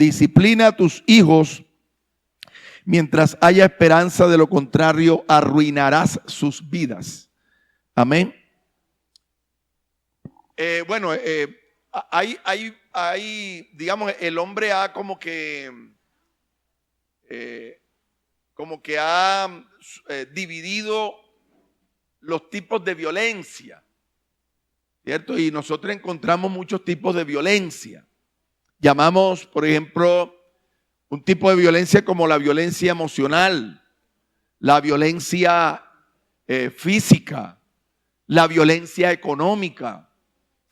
disciplina a tus hijos mientras haya esperanza, de lo contrario arruinarás sus vidas. Amén. Digamos, el hombre ha como que ha dividido los tipos de violencia, ¿cierto? Y nosotros encontramos muchos tipos de violencia. Llamamos, por ejemplo, un tipo de violencia como la violencia emocional, la violencia física, la violencia económica.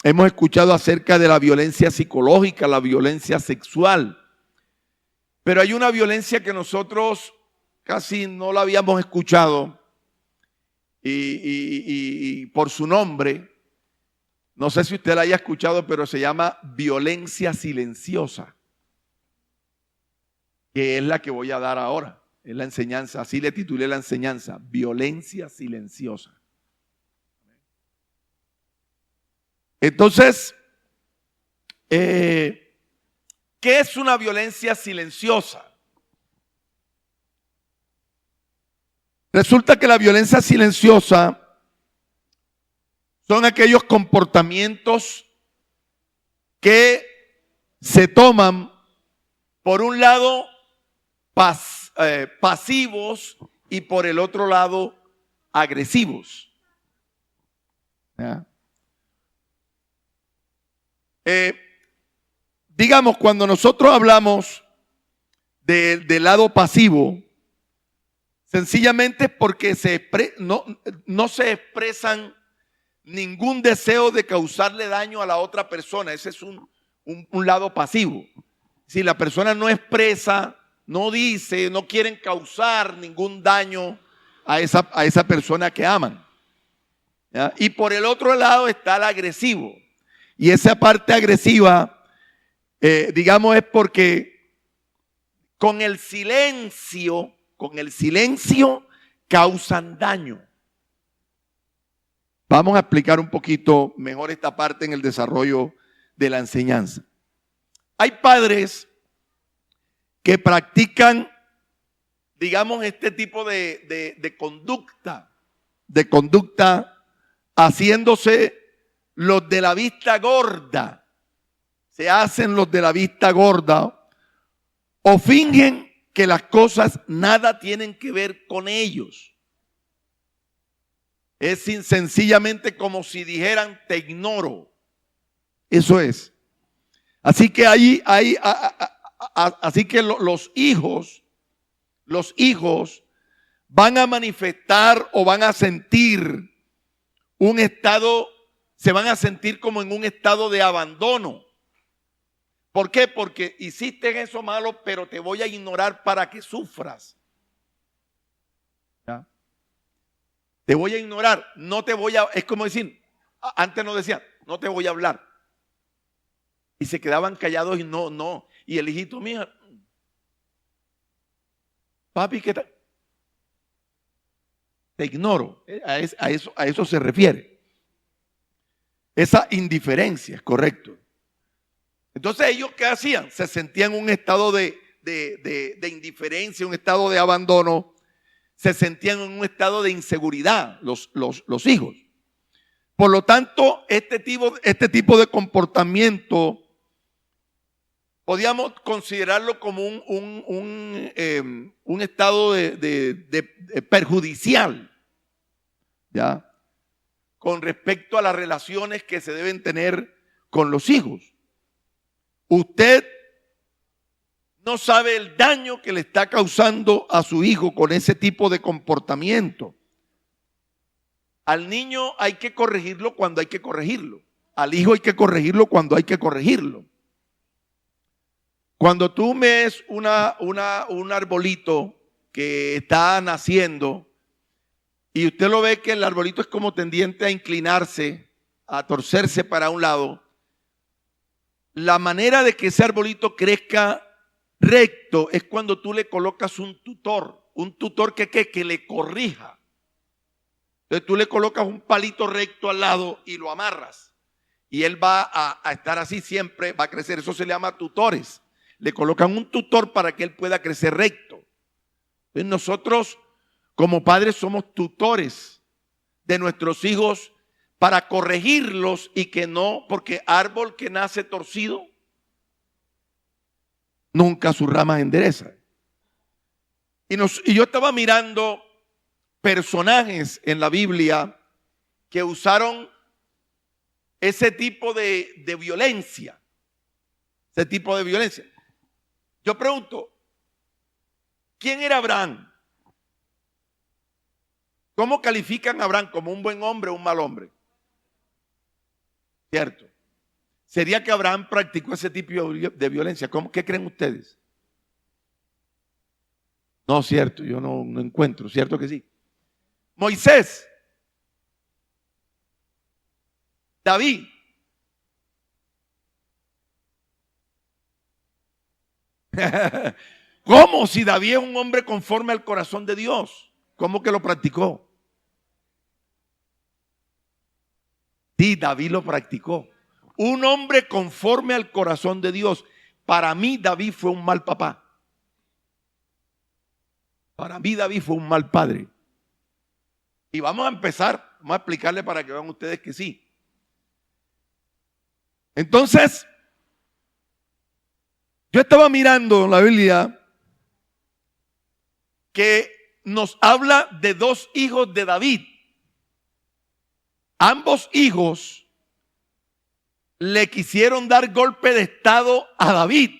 Hemos escuchado acerca de la violencia psicológica, la violencia sexual. Pero hay una violencia que nosotros casi no la habíamos escuchado y por su nombre, no sé si usted la haya escuchado, pero se llama violencia silenciosa, que es la que voy a dar ahora. Es la enseñanza, así le titulé la enseñanza, violencia silenciosa. Entonces, ¿qué es una violencia silenciosa? Resulta que la violencia silenciosa son aquellos comportamientos que se toman, por un lado, pasivos y por el otro lado, agresivos. ¿Ya? Digamos, cuando nosotros hablamos del lado pasivo, sencillamente es porque no se expresan ningún deseo de causarle daño a la otra persona. Ese es un lado pasivo. Si la persona no expresa, no dice, no quieren causar ningún daño a esa persona que aman. ¿Ya? Y por el otro lado está el agresivo. Y esa parte agresiva, digamos, es porque con el silencio causan daño. Vamos a explicar un poquito mejor esta parte en el desarrollo de la enseñanza. Hay padres que practican, digamos, este tipo de conducta, haciéndose los de la vista gorda. Se hacen los de la vista gorda o fingen que las cosas nada tienen que ver con ellos. Es sencillamente como si dijeran te ignoro. Eso es. Así que los hijos van a manifestar o van a sentir se van a sentir como en un estado de abandono. ¿Por qué? Porque hiciste eso malo, pero te voy a ignorar para que sufras. ¿Ya? Te voy a ignorar, es como decir, antes no decían, no te voy a hablar. Y se quedaban callados y no. Y el hijito, mija, papi, ¿qué tal? Te ignoro. A eso se refiere. Esa indiferencia, es correcto. Entonces ellos, ¿qué hacían? Se sentían en un estado de indiferencia, un estado de abandono. Se sentían en un estado de inseguridad los hijos. Por lo tanto, este tipo de comportamiento podíamos considerarlo como un estado de perjudicial, ¿ya? Con respecto a las relaciones que se deben tener con los hijos. Usted no sabe el daño que le está causando a su hijo con ese tipo de comportamiento. Al niño hay que corregirlo cuando hay que corregirlo. Al hijo hay que corregirlo cuando hay que corregirlo. Cuando tú ves un arbolito que está naciendo y usted lo ve que el arbolito es como tendiente a inclinarse, a torcerse para un lado, la manera de que ese arbolito crezca recto es cuando tú le colocas un tutor que le corrija. Entonces tú le colocas un palito recto al lado y lo amarras y él va a estar así siempre, va a crecer. Eso se le llama tutores. le colocan un tutor para que él pueda crecer recto. Entonces nosotros como padres somos tutores de nuestros hijos para corregirlos y que no, porque árbol que nace torcido, nunca sus ramas endereza. Y yo estaba mirando personajes en la Biblia que usaron ese tipo de violencia. Ese tipo de violencia. Yo pregunto, ¿quién era Abraham? ¿Cómo califican a Abraham? ¿Como un buen hombre o un mal hombre? ¿Cierto? ¿Sería que Abraham practicó ese tipo de violencia? ¿Qué creen ustedes? No, cierto, yo no encuentro, cierto que sí. Moisés, David, ¿cómo? Si David es un hombre conforme al corazón de Dios, ¿cómo que lo practicó? Sí, David lo practicó. Un hombre conforme al corazón de Dios. Para mí David fue un mal papá. Para mí David fue un mal padre. Y vamos a empezar, vamos a explicarle para que vean ustedes que sí. Entonces, yo estaba mirando en la Biblia que nos habla de dos hijos de David. Ambos hijos le quisieron dar golpe de estado a David.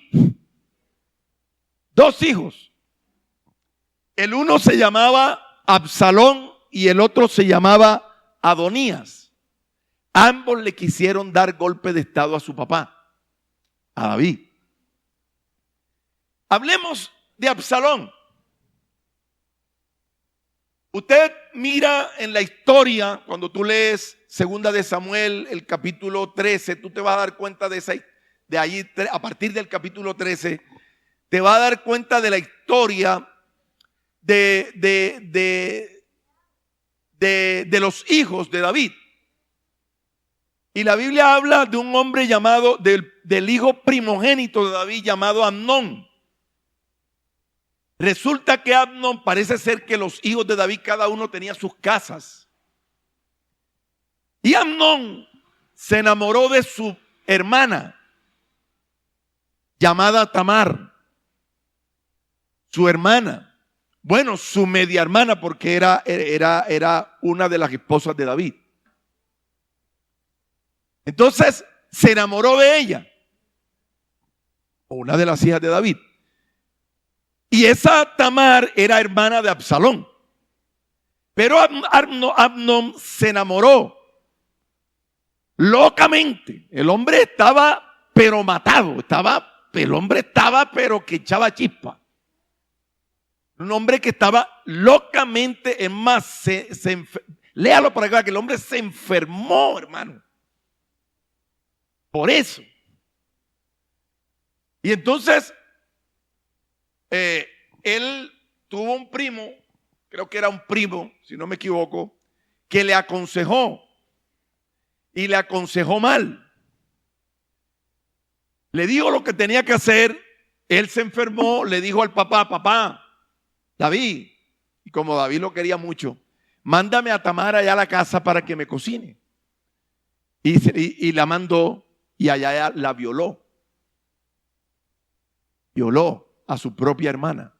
Dos hijos. El uno se llamaba Absalón y el otro se llamaba Adonías. Ambos le quisieron dar golpe de estado a su papá, a David. Hablemos de Absalón. Usted mira en la historia, cuando tú lees Segunda de Samuel, el capítulo 13, tú te vas a dar cuenta de ahí, a partir del capítulo 13, te vas a dar cuenta de la historia de los hijos de David. Y la Biblia habla de un hombre llamado, del hijo primogénito de David llamado Amnón. Resulta que Amnón, parece ser que los hijos de David cada uno tenía sus casas. Y Amnón se enamoró de su hermana llamada Tamar. Su hermana. Bueno, su media hermana porque era una de las esposas de David. Entonces se enamoró de ella. Una de las hijas de David. Y esa Tamar era hermana de Absalón. Pero Amnón se enamoró locamente. El hombre estaba pero matado. El hombre estaba pero que echaba chispa. Un hombre que estaba locamente, es más, léalo para acá, que el hombre se enfermó, hermano. Por eso. Y entonces él tuvo un primo, creo que era un primo, si no me equivoco, que le aconsejó y le aconsejó mal. Le dijo lo que tenía que hacer, él se enfermó, le dijo al papá, David, y como David lo quería mucho, mándame a Tamar allá a la casa para que me cocine. Y la mandó y allá la violó. Violó a su propia hermana.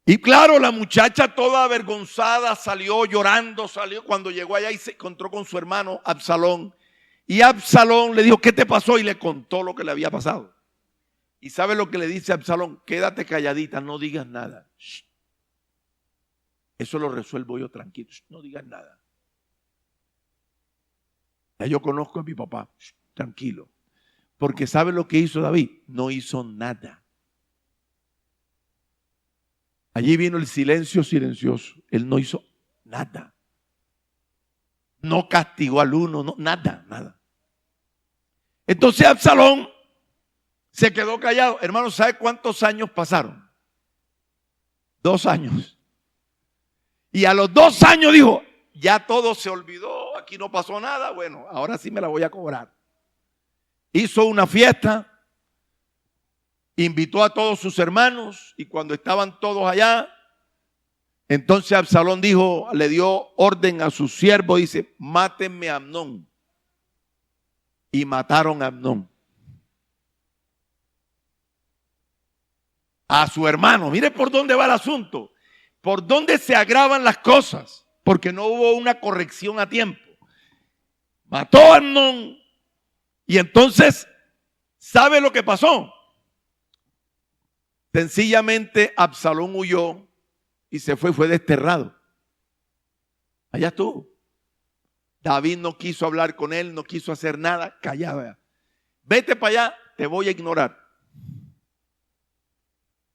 Y claro, la muchacha toda avergonzada salió llorando, cuando llegó allá y se encontró con su hermano Absalón. Y Absalón le dijo, ¿qué te pasó? Y le contó lo que le había pasado. ¿Y sabe lo que le dice Absalón? Quédate calladita, no digas nada. Shh. Eso lo resuelvo yo tranquilo. Shh, no digas nada. Ya yo conozco a mi papá. Shh, tranquilo. Porque ¿sabe lo que hizo David? No hizo nada. Allí vino el silencio silencioso. Él no hizo nada. No castigó al uno, no, nada. Entonces Absalón se quedó callado. Hermano, ¿sabe cuántos años pasaron? 2 años. Y a los 2 años dijo, ya todo se olvidó, aquí no pasó nada. Bueno, ahora sí me la voy a cobrar. hizo una fiesta, invitó a todos sus hermanos y cuando estaban todos allá, entonces Absalón dijo, le dio orden a sus siervos, dice, mátenme a Amnón. Y mataron a Amnón. A su hermano. Mire por dónde va el asunto. Por dónde se agravan las cosas. Porque no hubo una corrección a tiempo. Mató a Amnón. Y entonces, ¿sabe lo que pasó? Sencillamente Absalón huyó y se fue desterrado. Allá estuvo. David no quiso hablar con él, no quiso hacer nada, callaba. Vete para allá, te voy a ignorar.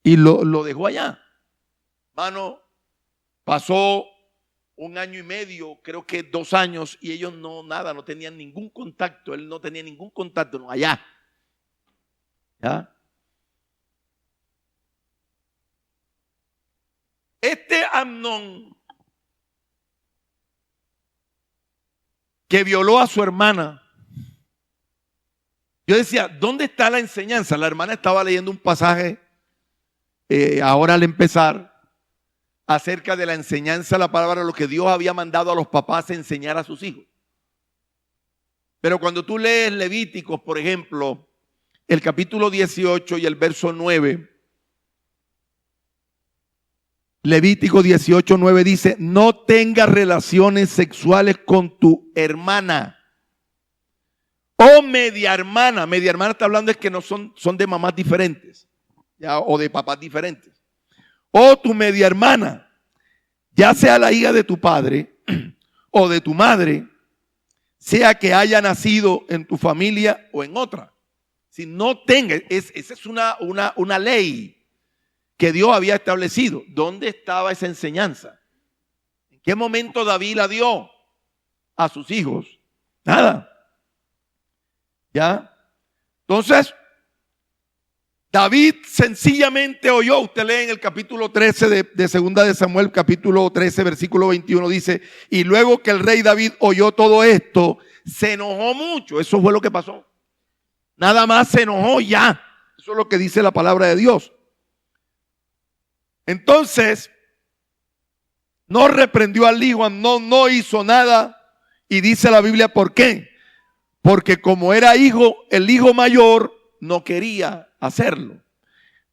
Y lo dejó allá. Mano, pasó 1 año y medio, creo que 2 años, y ellos no tenían ningún contacto. Él no tenía ningún contacto, no, allá. ¿Ya? Este Amnón, que violó a su hermana, yo decía, ¿dónde está la enseñanza? La hermana estaba leyendo un pasaje, ahora al empezar, acerca de la enseñanza de la palabra, lo que Dios había mandado a los papás a enseñar a sus hijos. Pero cuando tú lees Levíticos, por ejemplo, el capítulo 18 y el verso 9, Levítico 18:9 dice, no tengas relaciones sexuales con tu hermana o media hermana. Media hermana está hablando es que no son de mamás diferentes, ¿ya? O de papás diferentes. O tu media hermana, ya sea la hija de tu padre o de tu madre, sea que haya nacido en tu familia o en otra. Si no tengas, esa es una ley que Dios había establecido. ¿Dónde estaba esa enseñanza? ¿En qué momento David la dio a sus hijos? Nada. ¿Ya? Entonces, David sencillamente oyó. Usted lee en el capítulo 13 de Segunda de Samuel, capítulo 13, versículo 21, dice, y luego que el rey David oyó todo esto, se enojó mucho. Eso fue lo que pasó. Nada más se enojó ya. Eso es lo que dice la palabra de Dios. Entonces, no reprendió al hijo, no hizo nada. Y dice la Biblia, ¿por qué? Porque como era hijo, el hijo mayor no quería hacerlo.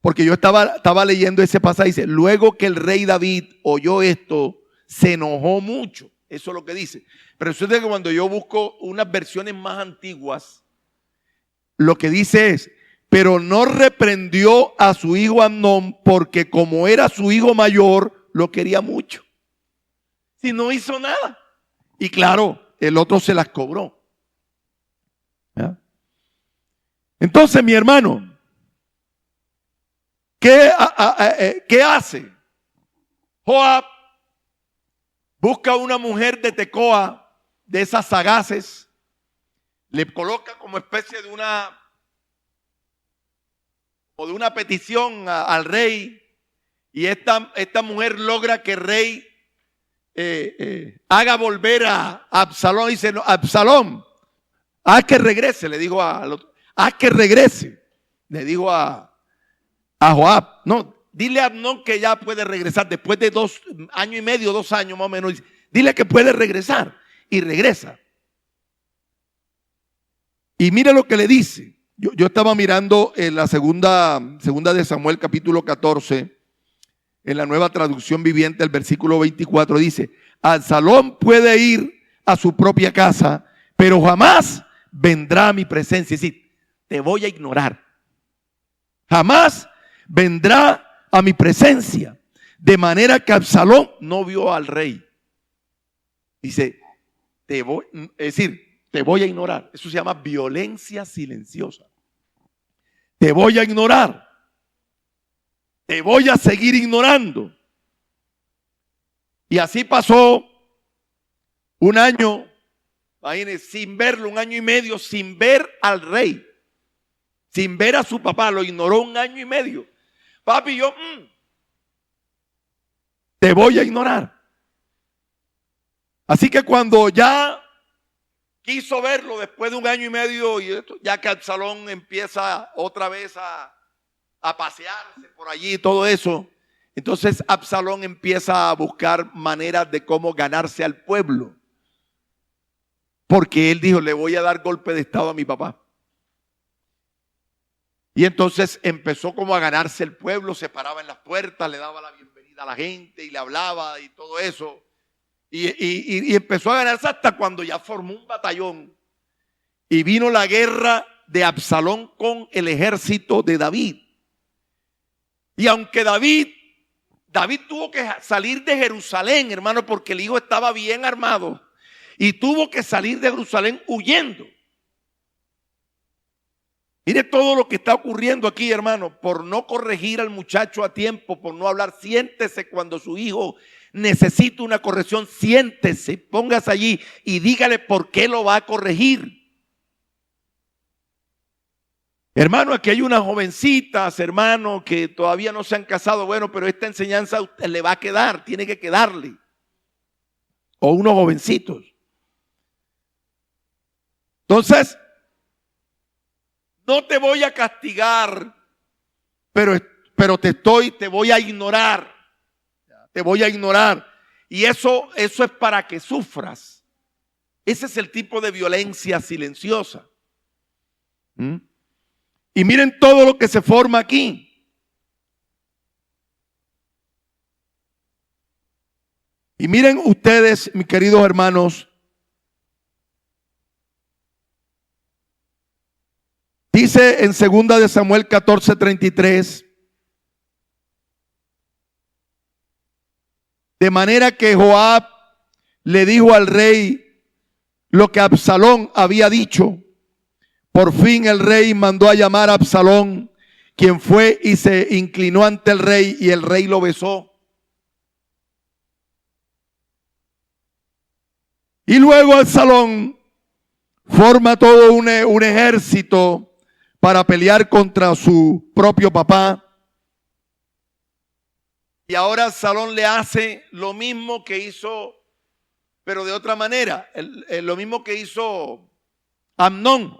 Porque yo estaba leyendo ese pasaje, dice, luego que el rey David oyó esto, se enojó mucho. Eso es lo que dice. Pero resulta que cuando yo busco unas versiones más antiguas, lo que dice es, pero no reprendió a su hijo Amnón porque como era su hijo mayor, lo quería mucho. Si no hizo nada. Y claro, el otro se las cobró. ¿Ya? Entonces, mi hermano, ¿qué hace? Joab busca una mujer de Tecoa, de esas sagaces, le coloca como especie de una petición al rey, y esta mujer logra que el rey haga volver a Absalón. Dice, no, Absalón, haz que regrese, le dijo al otro, haz que regrese, le dijo a Joab, no, dile a Amnón que ya puede regresar después de 2 años y medio, 2 años más o menos, dile que puede regresar, y regresa. Y mira lo que le dice. Yo estaba mirando en la segunda de Samuel, capítulo 14, en la Nueva Traducción Viviente, el versículo 24, dice, Absalón puede ir a su propia casa, pero jamás vendrá a mi presencia. Es decir, te voy a ignorar. Jamás vendrá a mi presencia. De manera que Absalón no vio al rey. Dice, te voy a ignorar. Eso se llama violencia silenciosa. Te voy a ignorar. Te voy a seguir ignorando. Y así pasó 1 año, imagínense, sin verlo, 1 año y medio, sin ver al rey, sin ver a su papá, lo ignoró 1 año y medio. Papi, yo te voy a ignorar. Así que cuando ya quiso verlo después de 1 año y medio, y ya que Absalón empieza otra vez a pasearse por allí y todo eso. Entonces Absalón empieza a buscar maneras de cómo ganarse al pueblo. Porque él dijo, le voy a dar golpe de estado a mi papá. Y entonces empezó como a ganarse el pueblo, se paraba en las puertas, le daba la bienvenida a la gente y le hablaba y todo eso. Y empezó a ganarse hasta cuando ya formó un batallón. Y vino la guerra de Absalón con el ejército de David. Y aunque David tuvo que salir de Jerusalén, hermano, porque el hijo estaba bien armado. Y tuvo que salir de Jerusalén huyendo. Mire todo lo que está ocurriendo aquí, hermano, por no corregir al muchacho a tiempo, por no hablar. Siéntese cuando su hijo necesita una corrección, siéntese, póngase allí y dígale por qué lo va a corregir. Hermano, aquí hay unas jovencitas, hermano, que todavía no se han casado. Bueno, pero esta enseñanza a usted le va a quedar, tiene que quedarle. O unos jovencitos. Entonces, no te voy a castigar, pero te voy a ignorar. Te voy a ignorar. Y eso es para que sufras. Ese es el tipo de violencia silenciosa. Y miren todo lo que se forma aquí. Y miren ustedes, mis queridos hermanos, dice en 2 de Samuel 14:33, de manera que Joab le dijo al rey lo que Absalón había dicho. Por fin el rey mandó a llamar a Absalón, quien fue y se inclinó ante el rey, y el rey lo besó. Y luego Absalón forma todo un ejército para pelear contra su propio papá. Y ahora Absalón le hace lo mismo que hizo, pero de otra manera, lo mismo que hizo Amnón.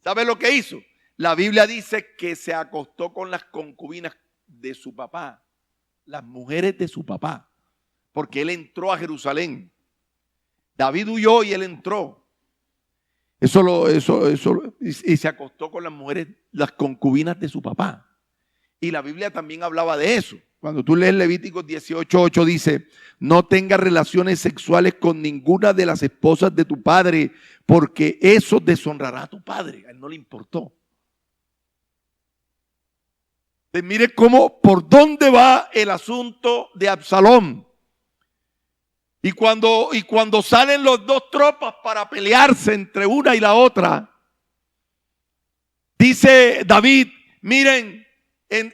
¿Sabe lo que hizo? La Biblia dice que se acostó con las concubinas de su papá, las mujeres de su papá, porque él entró a Jerusalén. David huyó y él entró. Y se acostó con las mujeres, las concubinas de su papá. Y la Biblia también hablaba de eso. Cuando tú lees Levíticos 18:8 dice, no tengas relaciones sexuales con ninguna de las esposas de tu padre, porque eso deshonrará a tu padre. A él no le importó. Entonces, mire por dónde va el asunto de Absalón. Y cuando salen los dos tropas para pelearse entre una y la otra, dice David, miren,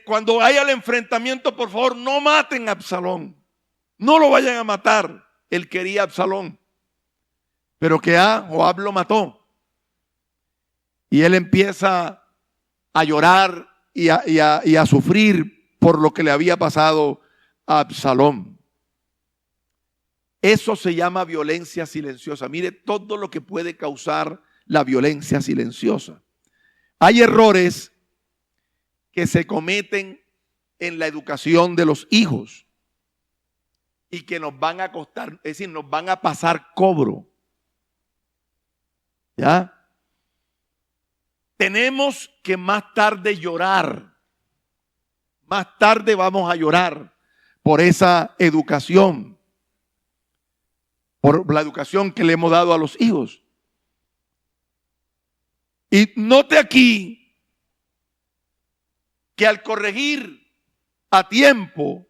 cuando haya el enfrentamiento, por favor, no maten a Absalón. No lo vayan a matar. Él quería a Absalón. Pero que Joab lo mató. Y él empieza a llorar y a sufrir por lo que le había pasado a Absalón. Eso se llama violencia silenciosa. Mire todo lo que puede causar la violencia silenciosa. Hay errores que se cometen en la educación de los hijos y que nos van a costar, es decir, nos van a pasar cobro. ¿Ya? Tenemos que más tarde llorar. Más tarde vamos a llorar por esa educación, por la educación que le hemos dado a los hijos. Y note aquí que al corregir a tiempo,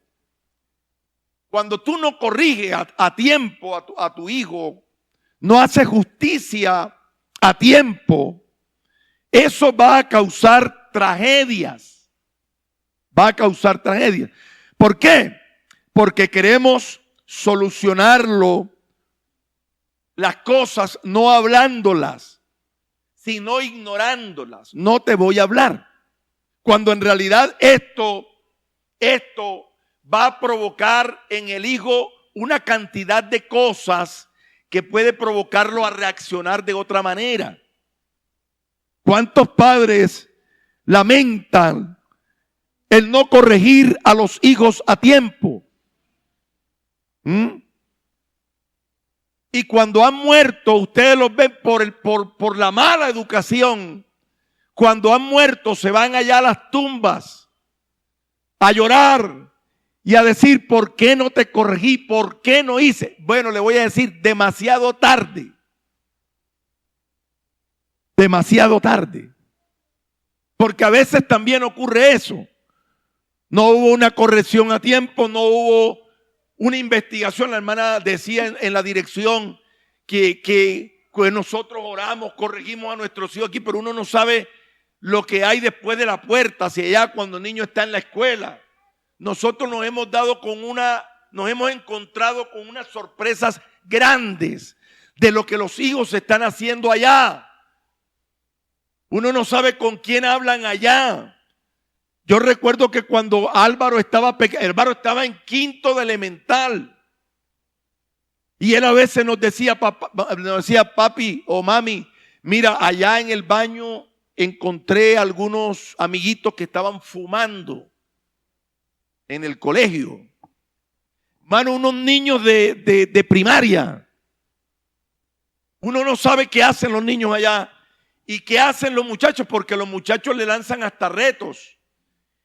cuando tú no corriges a tiempo a tu hijo, no haces justicia a tiempo, eso va a causar tragedias. Va a causar tragedias. ¿Por qué? Porque queremos solucionarlo, las cosas, no hablándolas, sino ignorándolas. No te voy a hablar. Cuando en realidad esto va a provocar en el hijo una cantidad de cosas que puede provocarlo a reaccionar de otra manera. ¿Cuántos padres lamentan el no corregir a los hijos a tiempo? Y cuando han muerto, ustedes los ven por la mala educación. Cuando han muerto, se van allá a las tumbas a llorar y a decir, ¿por qué no te corregí? ¿Por qué no hice? Bueno, le voy a decir, demasiado tarde. Demasiado tarde. Porque a veces también ocurre eso. No hubo una corrección a tiempo, no hubo una investigación. La hermana decía en la dirección que nosotros oramos, corregimos a nuestros hijos aquí, pero uno no sabe lo que hay después de la puerta, hacia allá cuando el niño está en la escuela. Nosotros nos hemos encontrado con unas sorpresas grandes de lo que los hijos están haciendo allá. Uno no sabe con quién hablan allá. Yo recuerdo que cuando Álvaro estaba en quinto de elemental. Y él a veces nos decía, papi o mami, mira, allá en el baño encontré algunos amiguitos que estaban fumando en el colegio. Hermano, unos niños de primaria. Uno no sabe qué hacen los niños allá y qué hacen los muchachos, porque los muchachos le lanzan hasta retos.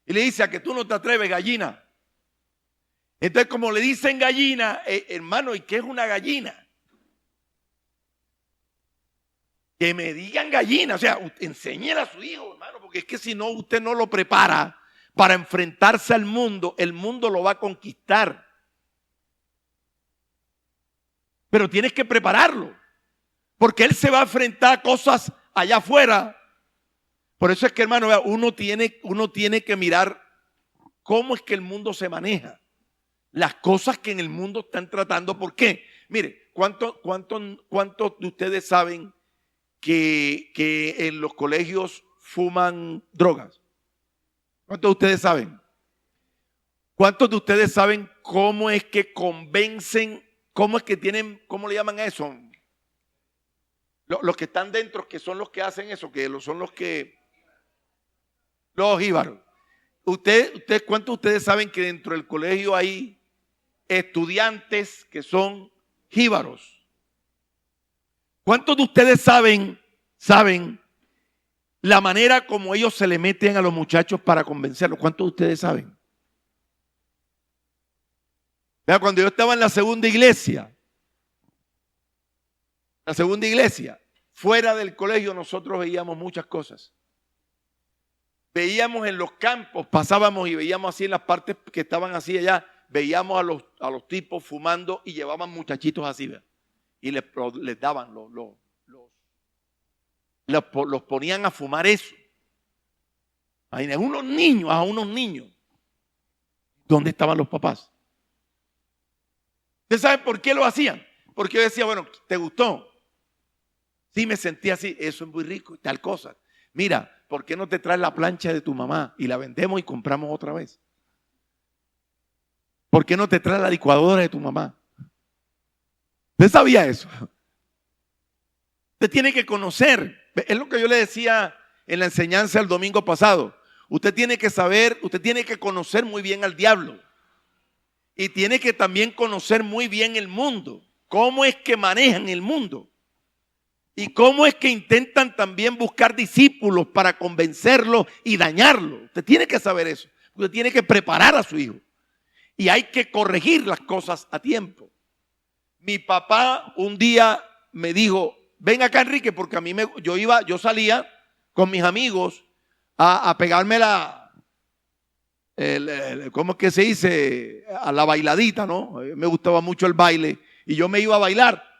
Y le dice, a que tú no te atreves, gallina. Entonces, como le dicen gallina, hermano, ¿y qué es una gallina? Que me digan gallina. O sea, enséñele a su hijo, hermano, porque es que si no, usted no lo prepara para enfrentarse al mundo, el mundo lo va a conquistar. Pero tienes que prepararlo, porque él se va a enfrentar a cosas allá afuera. Por eso es que, hermano, uno tiene que mirar cómo es que el mundo se maneja. Las cosas que en el mundo están tratando. ¿Por qué? Mire, ¿cuántos de ustedes saben que en los colegios fuman drogas? ¿Cuántos de ustedes saben? ¿Cuántos de ustedes saben cómo es que convencen, cómo es que tienen, cómo le llaman a eso? Los que están dentro, que son los que hacen eso, son los jíbaros. ¿Cuántos de ustedes saben que dentro del colegio hay estudiantes que son jíbaros? ¿Cuántos de ustedes saben la manera como ellos se le meten a los muchachos para convencerlos? ¿Cuántos de ustedes saben? Vea, cuando yo estaba en la segunda iglesia, fuera del colegio, nosotros veíamos muchas cosas. Veíamos en los campos, pasábamos y veíamos así en las partes que estaban así allá, veíamos a los tipos fumando y llevaban muchachitos así, ¿verdad? Y les daban, los ponían a fumar eso. A unos niños. ¿Dónde estaban los papás? ¿Ustedes saben por qué lo hacían? Porque yo decía, bueno, ¿te gustó? Sí, me sentí así, eso es muy rico y tal cosa. Mira, ¿por qué no te traes la plancha de tu mamá y la vendemos y compramos otra vez? ¿Por qué no te traes la licuadora de tu mamá? ¿Usted sabía eso? Usted tiene que conocer. Es lo que yo le decía en la enseñanza el domingo pasado. Usted tiene que saber, usted tiene que conocer muy bien al diablo. Y tiene que también conocer muy bien el mundo. ¿Cómo es que manejan el mundo? Y cómo es que intentan también buscar discípulos para convencerlo y dañarlo. Usted tiene que saber eso. Usted tiene que preparar a su hijo. Y hay que corregir las cosas a tiempo. Mi papá un día me dijo, ven acá, Enrique, porque yo salía con mis amigos a pegarme ¿cómo es que se dice? A la bailadita, ¿no? Me gustaba mucho el baile y yo me iba a bailar.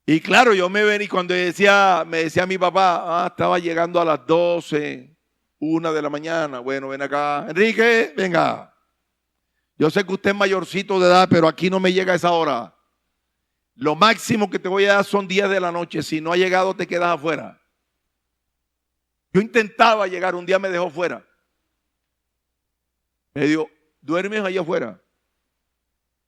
Y claro, yo me venía y cuando me decía mi papá, estaba llegando a las 12, 1 de la mañana. Bueno, ven acá, Enrique, venga. Yo sé que usted es mayorcito de edad, pero aquí no me llega a esa hora. Lo máximo que te voy a dar son 10 de la noche. Si no ha llegado, te quedas afuera. Yo intentaba llegar, un día me dejó fuera. Me dijo, ¿duermes allá afuera?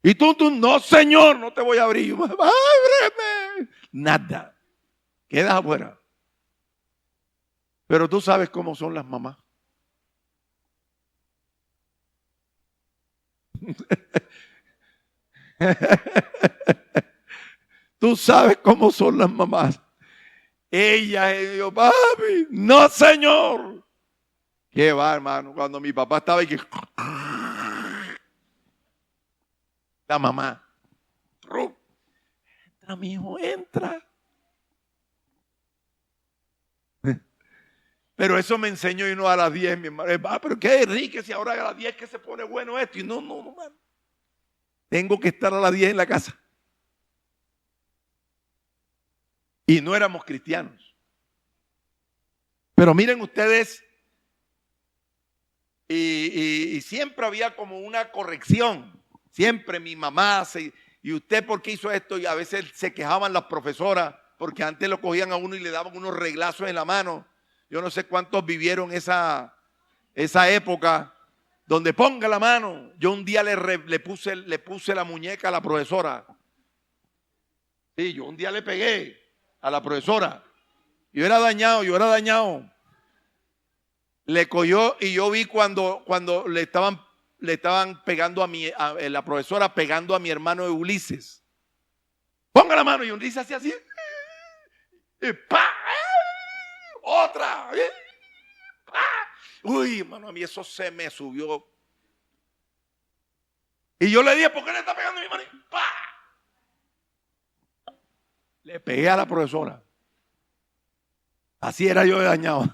Y tú, no señor, no te voy a abrir. Ábreme. Nada. Quedas afuera. Pero tú sabes cómo son las mamás. Tú sabes cómo son las mamás. Ella dijo, papi, no señor. ¿Qué va, hermano? Cuando mi papá estaba aquí, la mamá, entra, mi hijo, entra. Pero eso me enseñó y no a las 10, mi hermano. Pero qué rico, si ahora a las 10 que se pone bueno esto. Y no, mano. Tengo que estar a las 10 en la casa. Y no éramos cristianos. Pero miren ustedes, y siempre había como una corrección. Siempre mi mamá, y usted por qué hizo esto, y a veces se quejaban las profesoras, porque antes lo cogían a uno y le daban unos reglazos en la mano. Yo no sé cuántos vivieron esa época, donde ponga la mano. Yo un día le puse la muñeca a la profesora. Sí, yo un día le pegué a la profesora. Yo era dañado. Le cogió y yo vi cuando le estaban pegando a la profesora pegando a mi hermano de Ulises. Ponga la mano y Ulises hacía así. Y ¡pa! Otra. ¡Pa! Uy, hermano, a mí eso se me subió. Y yo le dije, ¿por qué le está pegando a mi hermano? ¡Pa! Le pegué a la profesora. Así era yo de dañado.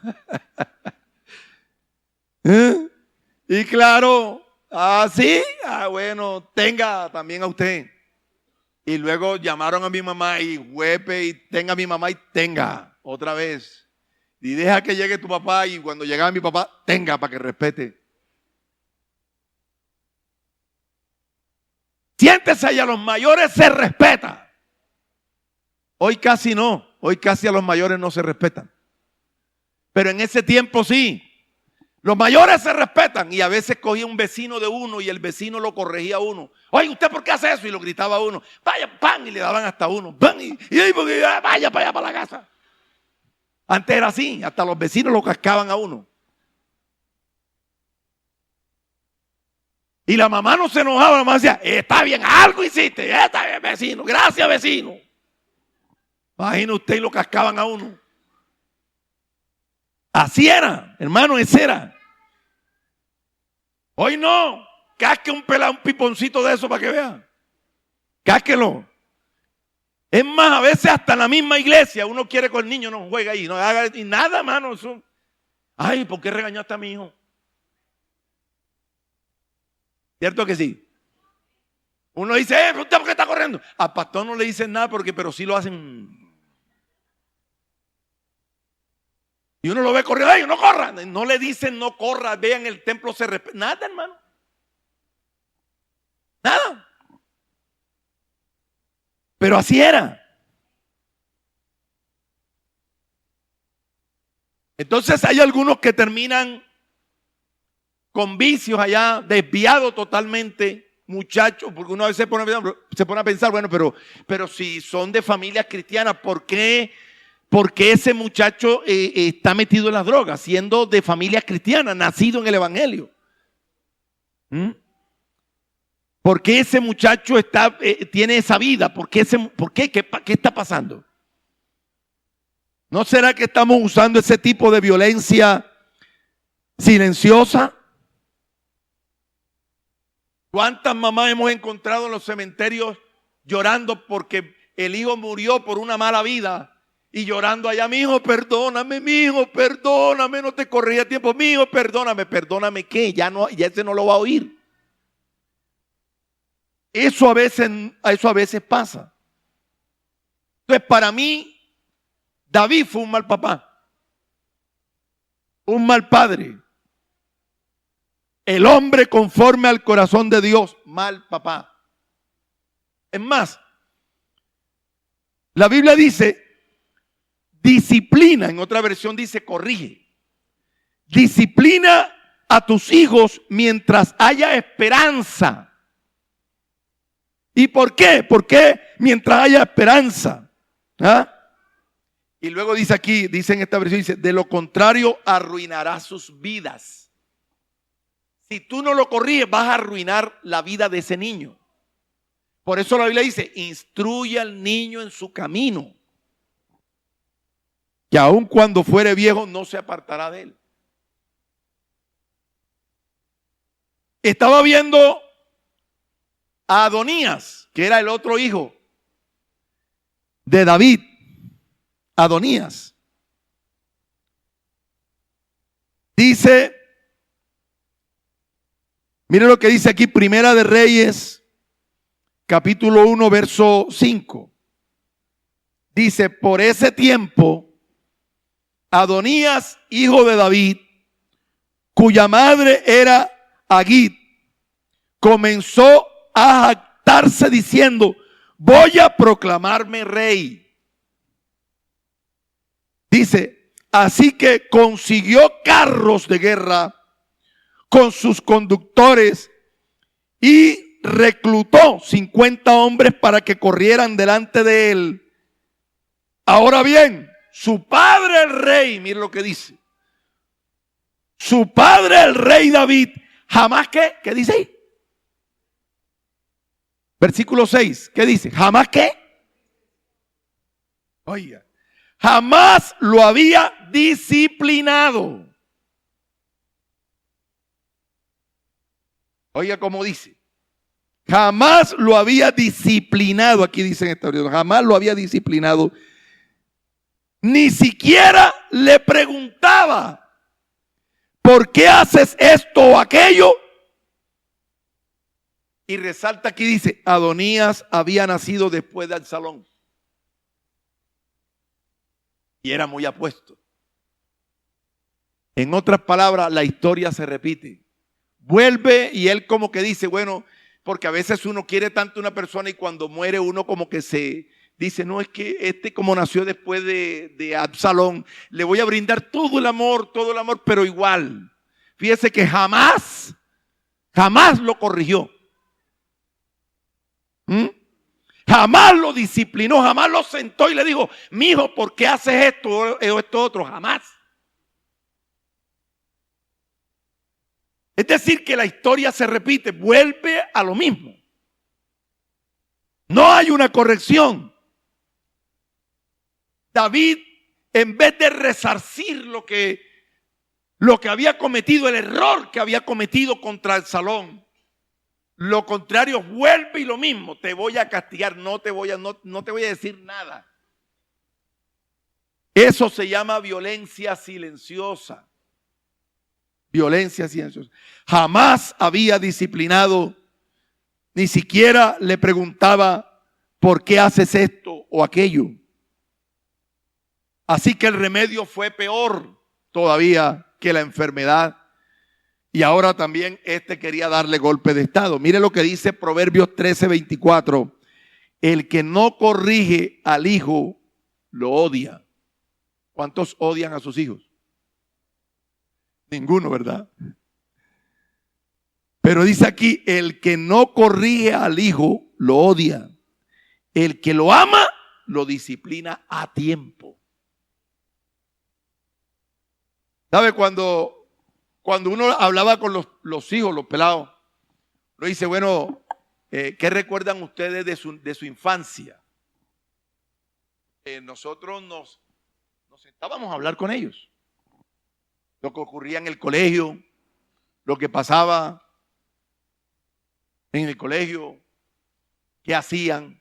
Y claro, así, bueno, tenga también a usted. Y luego llamaron a mi mamá y huepe y tenga a mi mamá y tenga otra vez. Y deja que llegue tu papá y cuando llegaba mi papá, tenga para que respete. Siéntese y a los mayores se respeta. Hoy casi no, hoy casi a los mayores no se respetan. Pero en ese tiempo sí. Los mayores se respetan y a veces cogía un vecino de uno y el vecino lo corregía a uno. Oye, ¿usted por qué hace eso? Y lo gritaba a uno. Vaya, pan, y le daban hasta uno. Pan, y vaya para allá, para la casa. Antes era así, hasta los vecinos lo cascaban a uno. Y la mamá no se enojaba, la mamá decía, está bien, algo hiciste, está bien, vecino, gracias, vecino. Imagina usted y lo cascaban a uno. Así era, hermano, ese era. Hoy no, casque un piponcito de eso para que vean. Cásquelo. Es más, a veces hasta en la misma iglesia uno quiere con el niño, no juega ahí, no haga y nada, mano. Eso. Ay, ¿por qué regañaste a mi hijo? ¿Cierto que sí? Uno dice, ¿usted por qué está corriendo? Al pastor no le dicen nada pero sí lo hacen. Y uno lo ve corriendo, ¡ay, no corra! No le dicen no corra, vean el templo se respeta. Nada, hermano. Nada. Pero así era. Entonces hay algunos que terminan con vicios allá, desviados totalmente, muchachos, porque uno a veces se pone a pensar, bueno, pero si son de familias cristianas, ¿por qué ese muchacho está metido en las drogas, siendo de familia cristiana, nacido en el evangelio? ¿Por qué ese muchacho tiene esa vida? ¿Por qué? ¿Qué está pasando? ¿No será que estamos usando ese tipo de violencia silenciosa? ¿Cuántas mamás hemos encontrado en los cementerios llorando porque el hijo murió por una mala vida? Y llorando allá, mi hijo, perdóname, no te corrí a tiempo, mi hijo, perdóname, ¿qué? Ya ese no lo va a oír. Eso a veces pasa. Entonces, para mí, David fue un mal papá, un mal padre. El hombre conforme al corazón de Dios, mal papá. Es más, la Biblia dice, disciplina, en otra versión dice corrige. Disciplina a tus hijos mientras haya esperanza. ¿Y por qué? Porque mientras haya esperanza. ¿Ah? Y luego dice aquí, dice en esta versión, dice, de lo contrario arruinará sus vidas. Si tú no lo corriges, vas a arruinar la vida de ese niño. Por eso la Biblia dice, instruye al niño en su camino, que aun cuando fuere viejo no se apartará de él. Estaba viendo a Adonías, que era el otro hijo de David, Adonías. Dice, mire lo que dice aquí, Primera de Reyes, capítulo 1, verso 5. Dice, por ese tiempo, Adonías, hijo de David, cuya madre era Agit, comenzó a jactarse diciendo, voy a proclamarme rey. Dice, así que consiguió carros de guerra con sus conductores y reclutó 50 hombres para que corrieran delante de él. Ahora bien, su padre el rey, mire lo que dice, su padre el rey David, jamás ¿qué dice ahí? Versículo 6, ¿qué dice? Jamás oiga, jamás lo había disciplinado. Oiga cómo dice, jamás lo había disciplinado, aquí dice en esta versión, jamás lo había disciplinado, ni siquiera le preguntaba, ¿por qué haces esto o aquello? Y resalta aquí, dice, Adonías había nacido después de Absalón. Y era muy apuesto. En otras palabras, la historia se repite. Vuelve y él como que dice, bueno, porque a veces uno quiere tanto a una persona y cuando muere uno como que se dice, no, es que como nació después de Absalón, le voy a brindar todo el amor, pero igual. Fíjese que jamás lo corrigió. Jamás lo disciplinó, jamás lo sentó y le dijo, mi hijo, ¿por qué haces esto o esto otro? Jamás. Es decir, que la historia se repite, vuelve a lo mismo. No hay una corrección. David, en vez de resarcir lo que había cometido, el error que había cometido contra Absalón, lo contrario, vuelve y lo mismo, te voy a castigar, no te voy a decir nada. Eso se llama violencia silenciosa. Violencia silenciosa. Jamás había disciplinado, ni siquiera le preguntaba, ¿por qué haces esto o aquello? Así que el remedio fue peor todavía que la enfermedad. Y ahora también quería darle golpe de estado. Mire lo que dice Proverbios 13:24. El que no corrige al hijo, lo odia. ¿Cuántos odian a sus hijos? Ninguno, ¿verdad? Pero dice aquí, el que no corrige al hijo, lo odia. El que lo ama, lo disciplina a tiempo. ¿Sabe cuando uno hablaba con los hijos, los pelados, uno dice, bueno, ¿qué recuerdan ustedes de su infancia? Nosotros nos sentábamos a hablar con ellos. Lo que ocurría en el colegio, lo que pasaba en el colegio, qué hacían,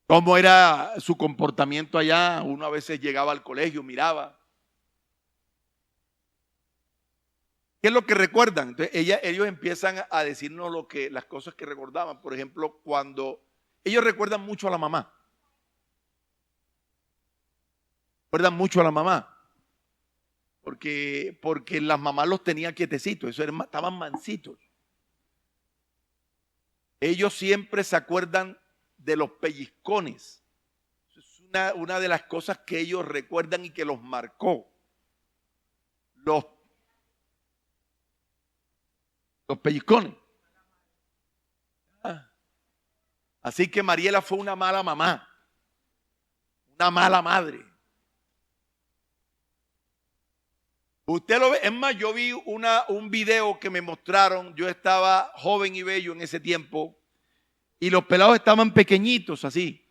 cómo era su comportamiento allá. Uno a veces llegaba al colegio, miraba. ¿Qué es lo que recuerdan? Entonces ellos empiezan a decirnos las cosas que recordaban. Por ejemplo, cuando ellos recuerdan mucho a la mamá. Recuerdan mucho a la mamá. Porque las mamás los tenían quietecitos, estaban mansitos. Ellos siempre se acuerdan de los pellizcones. Es una de las cosas que ellos recuerdan y que los marcó. Los pellizcones. Así que Mariela fue una mala mamá, una mala madre. Usted lo ve, es más, yo vi un video que me mostraron, yo estaba joven y bello en ese tiempo, y los pelados estaban pequeñitos así,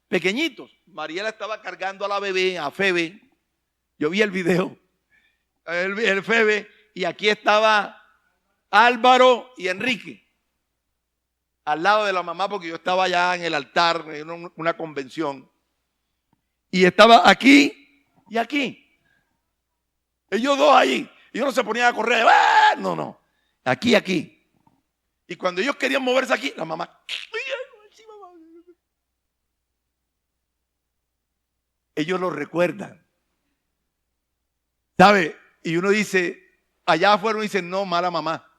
pequeñitos. Mariela estaba cargando a la bebé, a Febe, yo vi el video, el Febe, y aquí estaba Álvaro y Enrique, al lado de la mamá, porque yo estaba allá en el altar, en una convención, y estaba aquí y aquí. Ellos dos ahí. Ellos no se ponían a correr. ¡Ah! No. Aquí. Y cuando ellos querían moverse aquí, la mamá. Ellos lo recuerdan. ¿Sabe? Y uno dice, allá afuera uno dice, no, mala mamá.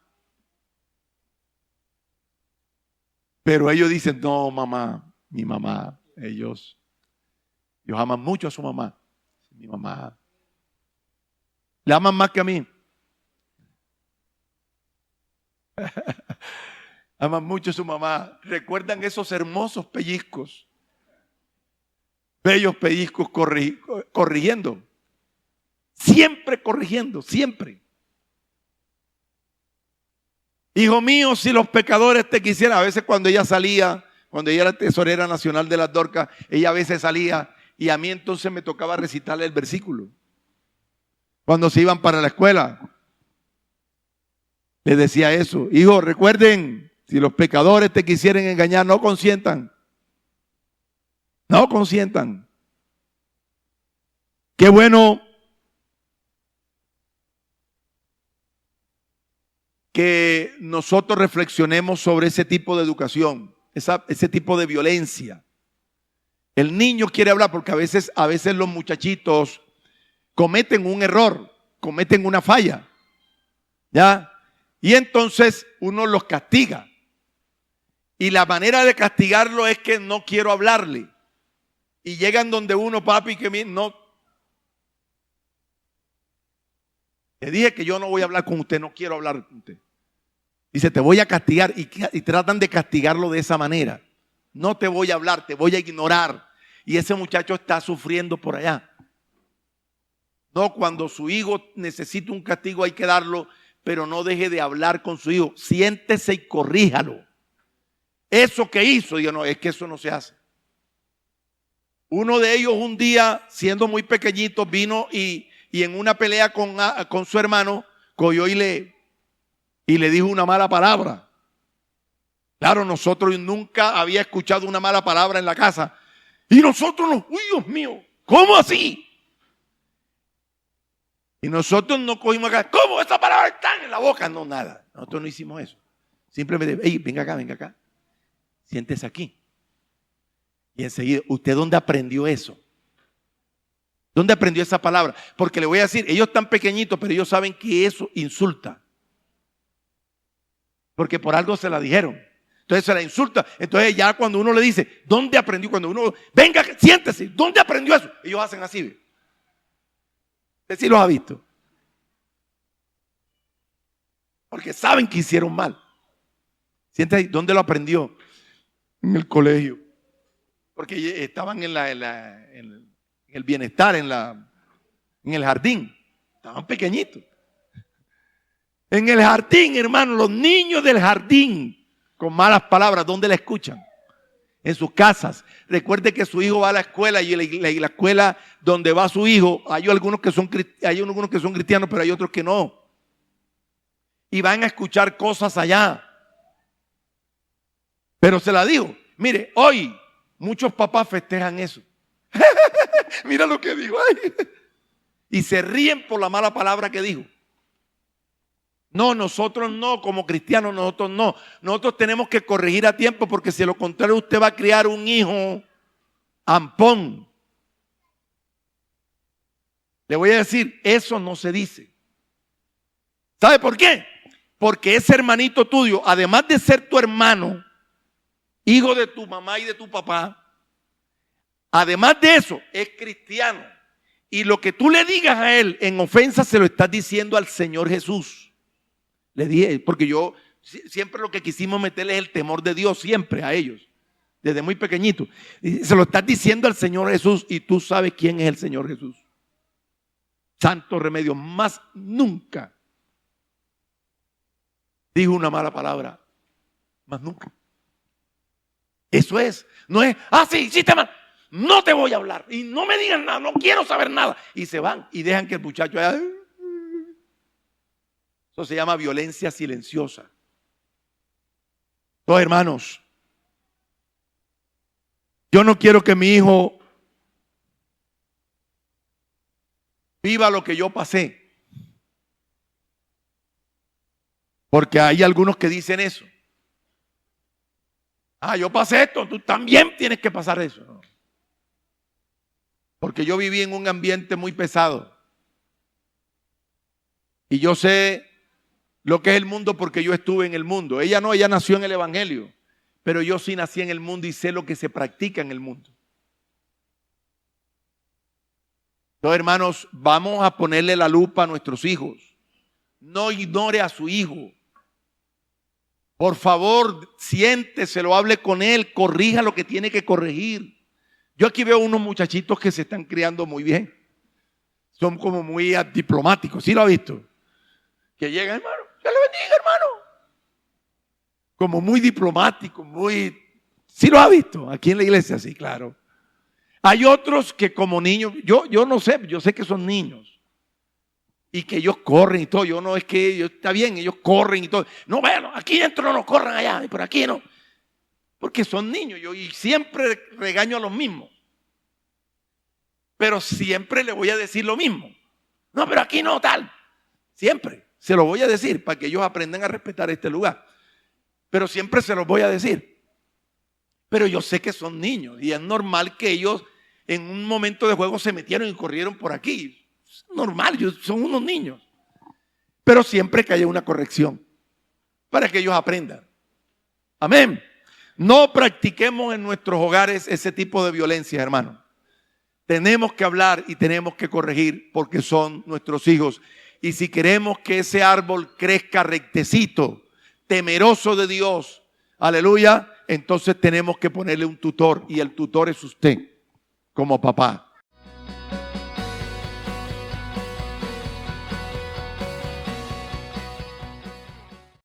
Pero ellos dicen, no, mamá, mi mamá, ellos aman mucho a su mamá. Mi mamá. Le aman más que a mí. Aman mucho a su mamá. Recuerdan esos hermosos pellizcos. Bellos pellizcos corrigiendo. Siempre corrigiendo, siempre. Hijo mío, si los pecadores te quisieran. A veces cuando ella salía, cuando ella era tesorera nacional de las Dorcas, ella a veces salía y a mí entonces me tocaba recitarle el versículo. Cuando se iban para la escuela, les decía eso. Hijo, recuerden, si los pecadores te quisieren engañar, no consientan. No consientan. Qué bueno que nosotros reflexionemos sobre ese tipo de educación, ese tipo de violencia. El niño quiere hablar porque a veces los muchachitos cometen un error, cometen una falla, ¿ya? Y entonces uno los castiga. Y la manera de castigarlo es que no quiero hablarle. Y llegan donde uno, papi, que no. Le dije que yo no voy a hablar con usted, no quiero hablar con usted. Dice, te voy a castigar y tratan de castigarlo de esa manera. No te voy a hablar, te voy a ignorar. Y ese muchacho está sufriendo por allá. No, cuando su hijo necesita un castigo hay que darlo, pero no deje de hablar con su hijo. Siéntese y corríjalo. Eso que hizo, digo, no, es que eso no se hace. Uno de ellos un día, siendo muy pequeñito, vino y en una pelea con su hermano, cogió y le dijo una mala palabra. Claro, nosotros nunca había escuchado una mala palabra en la casa. Y nosotros nos, uy, Dios mío, ¿cómo así? Y nosotros no cogimos acá, ¿cómo esa palabra está en la boca? No, nada. Nosotros no hicimos eso. Simplemente, hey, venga acá. Siéntese aquí. Y enseguida, ¿usted dónde aprendió eso? ¿Dónde aprendió esa palabra? Porque le voy a decir, ellos están pequeñitos, pero ellos saben que eso insulta. Porque por algo se la dijeron. Entonces se la insulta. Entonces ya cuando uno le dice, ¿dónde aprendió? Cuando uno, venga, siéntese, ¿dónde aprendió eso? Ellos hacen así. Usted sí los ha visto. Porque saben que hicieron mal. Siéntese, ¿dónde lo aprendió? En el colegio. Porque estaban en el bienestar, en el jardín. Estaban pequeñitos. En el jardín, hermano, los niños del jardín, con malas palabras, ¿dónde la escuchan? En sus casas. Recuerde que su hijo va a la escuela y la escuela donde va su hijo, hay algunos que son cristianos, pero hay otros que no. Y van a escuchar cosas allá. Pero se la digo, mire, hoy muchos papás festejan eso. Mira lo que dijo. Y se ríen por la mala palabra que dijo. No, nosotros no, como cristianos nosotros no. Nosotros tenemos que corregir a tiempo porque si lo contrario usted va a criar un hijo ampón. Le voy a decir, eso no se dice. ¿Sabe por qué? Porque ese hermanito tuyo, además de ser tu hermano, hijo de tu mamá y de tu papá, además de eso, es cristiano. Y lo que tú le digas a él en ofensa se lo estás diciendo al Señor Jesús. Le dije, porque yo siempre lo que quisimos meterle es el temor de Dios, siempre a ellos. desde muy pequeñito. Y se lo estás diciendo al Señor Jesús y tú sabes quién es el Señor Jesús. Santo remedio, más nunca dijo una mala palabra, más nunca. Eso es, no es, sí, hiciste mal, no te voy a hablar y no me digan nada, no quiero saber nada. Y se van y dejan que el muchacho haya... Eso se llama violencia silenciosa. Entonces, hermanos, yo no quiero que mi hijo viva lo que yo pasé. Porque hay algunos que dicen eso. Yo pasé esto, tú también tienes que pasar eso. Porque yo viví en un ambiente muy pesado. Y yo sé lo que es el mundo porque yo estuve en el mundo. Ella no, ella nació en el Evangelio. Pero yo sí nací en el mundo y sé lo que se practica en el mundo. Entonces, hermanos, vamos a ponerle la lupa a nuestros hijos. No ignore a su hijo. Por favor, siénteselo, hable con él, corrija lo que tiene que corregir. Yo aquí veo unos muchachitos que se están criando muy bien. Son como muy diplomáticos, ¿sí lo ha visto? Que llegan, hermano, Dios le bendiga, hermano. Como muy diplomático, muy... ¿Sí lo ha visto? Aquí en la iglesia, sí, claro. Hay otros que como niños, yo no sé, yo sé que son niños. Y que ellos corren y todo. Yo no es que ellos, está bien, ellos corren y todo. No, bueno, aquí dentro no corran allá, y por aquí no. Porque son niños. Yo y siempre regaño a los mismos. Pero siempre le voy a decir lo mismo. No, pero aquí no, tal. Siempre se lo voy a decir para que ellos aprendan a respetar este lugar. Pero siempre se los voy a decir. Pero yo sé que son niños y es normal que ellos en un momento de juego se metieron y corrieron por aquí. Es normal, son unos niños. Pero siempre que haya una corrección para que ellos aprendan. Amén. No practiquemos en nuestros hogares ese tipo de violencia, hermano. Tenemos que hablar y tenemos que corregir porque son nuestros hijos. Y si queremos que ese árbol crezca rectecito, temeroso de Dios, aleluya, entonces tenemos que ponerle un tutor y el tutor es usted como papá.